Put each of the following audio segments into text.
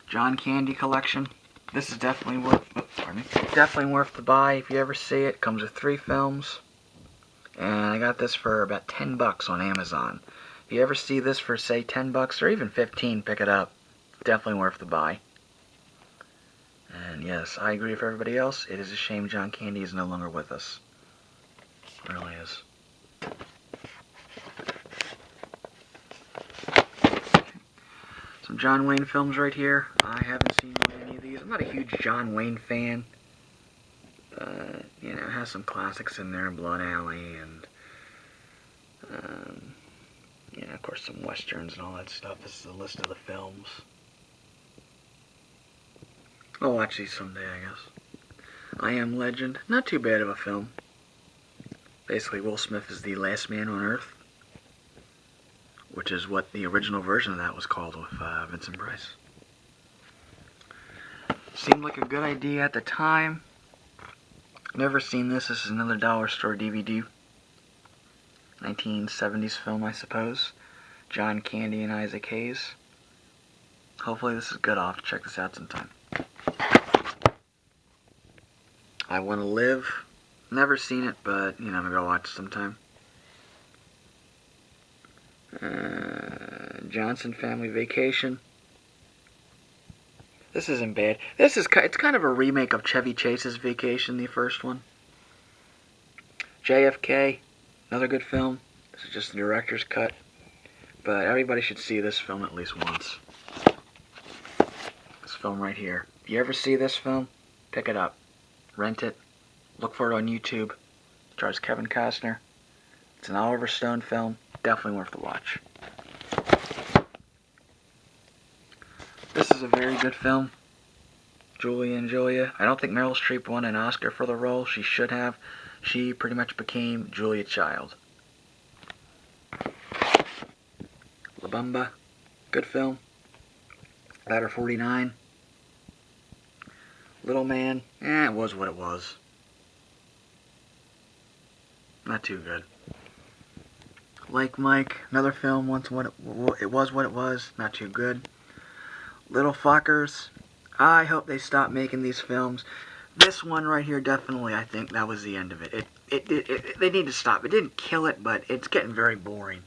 John Candy collection. This is definitely worth the buy if you ever see it. Comes with 3 films. And I got this for about $10 on Amazon. If you ever see this for, say, $10 or even 15, pick it up. Definitely worth the buy. And yes, I agree with everybody else. It is a shame John Candy is no longer with us. It really is. Some John Wayne films right here. I haven't seen any of these. I'm not a huge John Wayne fan. You know, it has some classics in there, Blood Alley, and you know, of course, some westerns and all that stuff. This is a list of the films. I'll watch these someday, I guess. I Am Legend. Not too bad of a film. Basically, Will Smith is the last man on Earth, which is what the original version of that was called with Vincent Price. Seemed like a good idea at the time. Never seen this. This is another dollar store DVD. 1970s film, I suppose. John Candy and Isaac Hayes. Hopefully this is good. I'll have to check this out sometime. I Want to Live. Never seen it, but, you know, maybe I'll watch it sometime. Johnson Family Vacation. This isn't bad. It's kind of a remake of Chevy Chase's Vacation, the first one. JFK, another good film. This is just the director's cut. But everybody should see this film at least once. This film right here. If you ever see this film, pick it up. Rent it. Look for it on YouTube. It stars Kevin Costner. It's an Oliver Stone film. Definitely worth the watch. This is a very good film. Julie and Julia. I don't think Meryl Streep won an Oscar for the role. She should have. She pretty much became Julia Child. La Bamba. Good film. Ladder 49. Little Man. It was what it was. Not too good. Like Mike. Another film. It was what it was. Not too good. Little Fuckers. I hope they stop making these films. This one right here, definitely, I think that was the end of it. They need to stop. It didn't kill it, but it's getting very boring.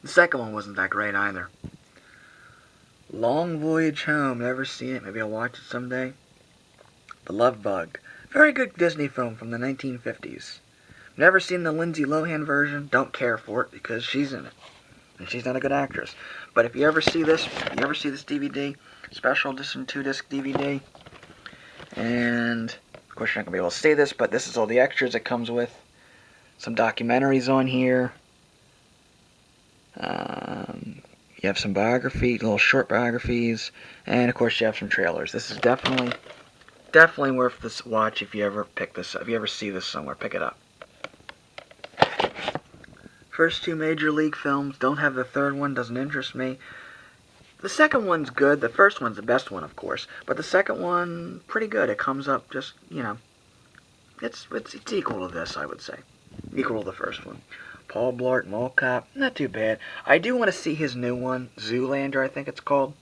The second one wasn't that great either. Long Voyage Home. Never seen it. Maybe I'll watch it someday. The Love Bug. Very good Disney film from the 1950s. Never seen the Lindsay Lohan version. Don't care for it because she's in it. And she's not a good actress. But if you ever see this DVD, special edition 2-disc DVD, and of course you're not going to be able to see this, but this is all the extras it comes with. Some documentaries on here. You have some biographies, little short biographies, and of course you have some trailers. This is definitely worth this watch if you ever pick this up. If you ever see this somewhere, pick it up. First 2 Major League films. Don't have the third one. Doesn't interest me. The second one's good. The first one's the best one, of course. But the second one, pretty good. It comes up just, you know, it's equal to this, I would say. Equal to the first one. Paul Blart Mall Cop. Not too bad. I do want to see his new one. Zoolander, I think it's called.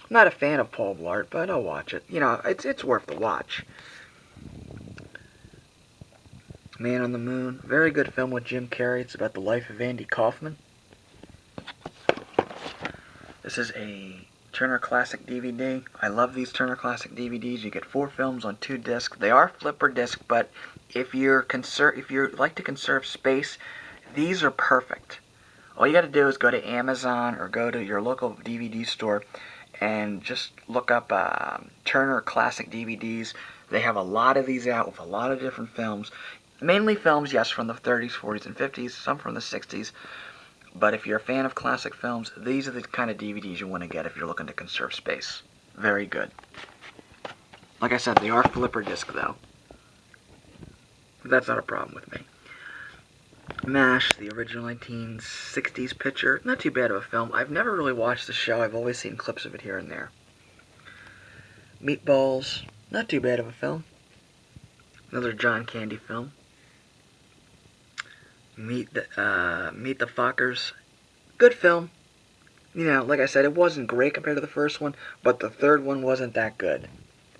I'm not a fan of Paul Blart, but I'll watch it. You know, it's worth the watch. Man on the Moon. Very good film with Jim Carrey. It's about the life of Andy Kaufman. This is a Turner Classic DVD. I love these Turner Classic DVDs. You get 4 films on 2 discs. They are flipper disc, but if you like to conserve space, these are perfect. All you got to do is go to Amazon or go to your local DVD store and just look up Turner Classic DVDs. They have a lot of these out with a lot of different films. Mainly films, yes, from the 30s, 40s, and 50s, some from the 60s. But if you're a fan of classic films, these are the kind of DVDs you want to get if you're looking to conserve space. Very good. Like I said, they are flipper disc, though. But that's not a problem with me. MASH, the original 1960s picture. Not too bad of a film. I've never really watched the show. I've always seen clips of it here and there. Meatballs. Not too bad of a film. Another John Candy film. Meet the Fockers. Good film. You know, like I said, it wasn't great compared to the first one, but the third one wasn't that good.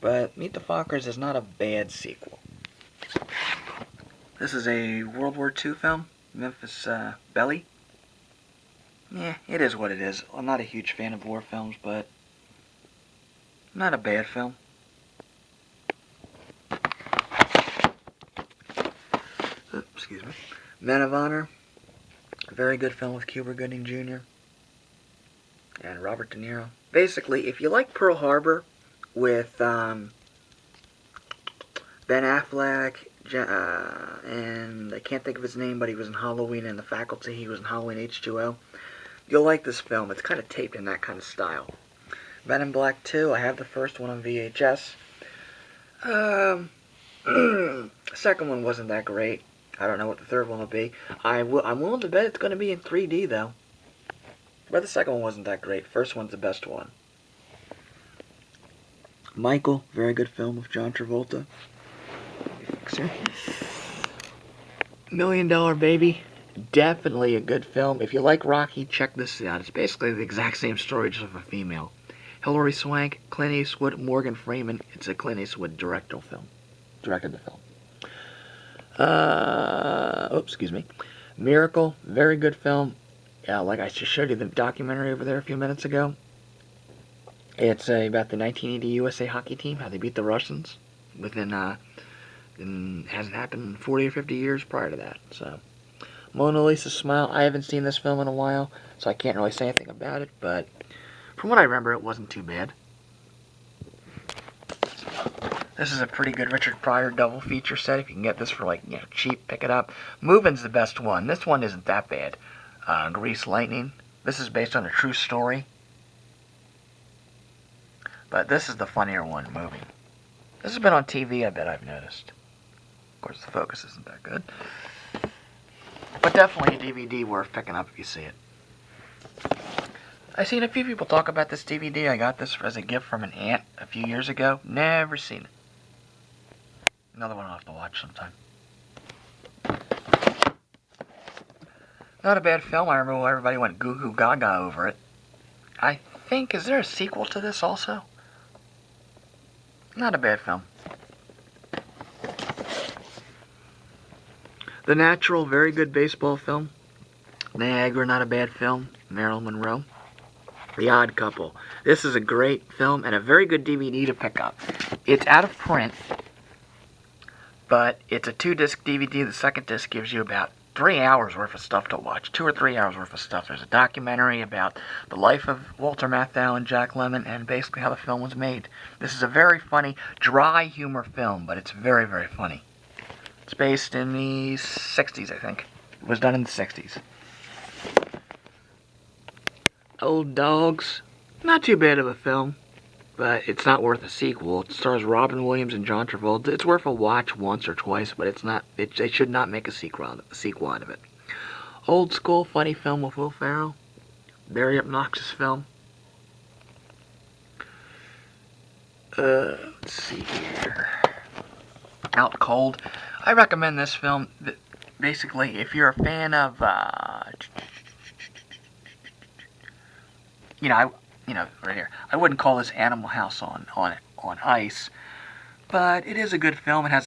But Meet the Fockers is not a bad sequel. This is a World War II film, Memphis Belly. Yeah, it is what it is. I'm not a huge fan of war films, but not a bad film. Oops, excuse me. Men of Honor, a very good film with Cuba Gooding Jr. and Robert De Niro. Basically, if you like Pearl Harbor with Ben Affleck, and I can't think of his name, but he was in Halloween and The Faculty, he was in Halloween H2O, you'll like this film. It's kind of taped in that kind of style. Men in Black 2, I have the first one on VHS. The second one wasn't that great. I don't know what the third one will be. I'm willing to bet it's going to be in 3D, though. But the second one wasn't that great. First one's the best one. Michael, very good film with John Travolta. $1 Million Baby, definitely a good film. If you like Rocky, check this out. It's basically the exact same story, just with a female. Hilary Swank, Clint Eastwood, Morgan Freeman. It's a Clint Eastwood directed the film. Excuse me. Miracle, very good film. Like I just showed you the documentary over there a few minutes ago. It's about the 1980 USA hockey team, how they beat the Russians within, and hasn't happened in 40 or 50 years prior to that. So, Mona Lisa Smile, I haven't seen this film in a while, so I can't really say anything about it, but from what I remember, it wasn't too bad. This is a pretty good Richard Pryor double feature set. If you can get this for, like, you know, cheap, pick it up. Movin's the best one. This one isn't that bad. Grease Lightning. This is based on a true story. But this is the funnier one, Moving. This has been on TV, I bet I've noticed. Of course, the focus isn't that good. But definitely a DVD worth picking up if you see it. I've seen a few people talk about this DVD. I got this as a gift from an aunt a few years ago. Never seen it. Another one I'll have to watch sometime. Not a bad film. I remember everybody went goo goo gaga over it. I think, is there a sequel to this also? Not a bad film. The Natural, very good baseball film. Niagara, not a bad film. Marilyn Monroe. The Odd Couple. This is a great film and a very good DVD to pick up. It's out of print, but it's a 2-disc DVD. The second disc gives you about 3 hours worth of stuff to watch. 2 or 3 hours worth of stuff. There's a documentary about the life of Walter Matthau and Jack Lemmon and basically how the film was made. This is a very funny, dry humor film, but it's very, very funny. It's based in the 60s, I think. It was done in the 60s. Old Dogs. Not too bad of a film, but it's not worth a sequel. It stars Robin Williams and John Travolta. It's worth a watch once or twice, but it's not. They should not make a sequel out of it. Old School, funny film with Will Ferrell. Very obnoxious film. Let's see here. Out Cold. I recommend this film. Basically, if you're a fan of, right here. I wouldn't call this Animal House on Ice, but it is a good film. It has